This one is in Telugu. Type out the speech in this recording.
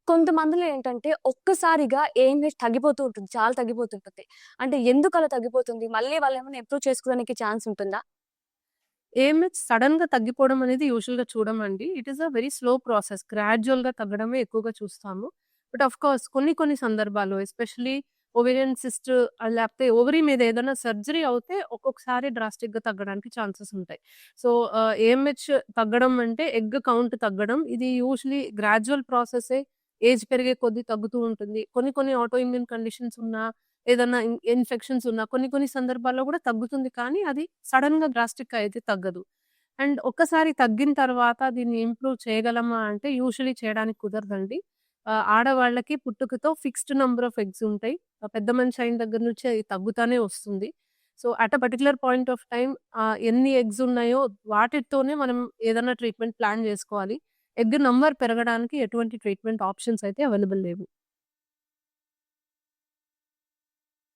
కొంతమందిలో ఏంటంటే ఒక్కసారిగా ఏఎంహెచ్ తగ్గిపోతూ ఉంటుంది. చాలా తగ్గిపోతుంటుంది. అంటే ఎందుకలా తగ్గిపోతుంది? మళ్ళీ వాళ్ళేమన్నా ఇంప్రూవ్ చేసుకోవడానికి ఛాన్స్ ఉంటుందా? ఏఎంహెచ్ సడెన్‌గా తగ్గిపోవడం అనేది యూజువల్‌గా చూడమండి. It is a very slow process. గ్రాడ్యుయల్‌గా తగ్గడమే ఎక్కువగా చూస్తాము. బట్ ఆఫ్ కోర్స్ కొన్ని కొన్ని సందర్భాల్లో ఎస్పెషల్లీ ఓవేరియన్ సిస్ట్ లేకపోతే ఓవరీ మీద ఏదైనా సర్జరీ అవుతే ఒక్కొక్కసారి డ్రాస్టిక్‌గా తగ్గడానికి ఛాన్సెస్ ఉంటాయి. సో, ఏఎంహెచ్ తగ్గడం అంటే ఎగ్ కౌంట్ తగ్గడం. ఇది యూజువల్లీ గ్రాడ్యుయల్ ప్రాసెసే. ఏజ్ పెరిగే కొద్దీ తగ్గుతూ ఉంటుంది. కొన్ని కొన్ని ఆటో ఇమ్యూన్ కండిషన్స్ ఉన్నా, ఏదన్నా ఇన్ఫెక్షన్స్ ఉన్నా కొన్ని కొన్ని సందర్భాల్లో గూడా తగ్గుతుంది. కానీ అది సడెన్‌గా డ్రాస్టిక్‌గా అయితే తగ్గదు. అండ్ ఒక్కసారి తగ్గిన తర్వాత దీన్ని ఇంప్రూవ్ చేయగలమా అంటే యూజువల్లీ చేయడానికి కుదరదండి. ఆడవాళ్ళకి పుట్టుకతో ఫిక్స్డ్ నంబర్ ఆఫ్ ఎగ్స్ ఉంటాయి. పెద్ద మనిషి అయిన దగ్గర నుంచి అది తగ్గుతానే వస్తుంది. So, at a particular point of time ఎన్ని ఎగ్స్ ఉన్నాయో వాటితోనే మనం ఏదన్నా ట్రీట్మెంట్ ప్లాన్ జేసుకోవాలి. ఎగ్ నంబర్ పెరగడానికి ఎటువంటి ట్రీట్మెంట్ ఆప్షన్స్ అయితే అవైలబుల్ లేవు.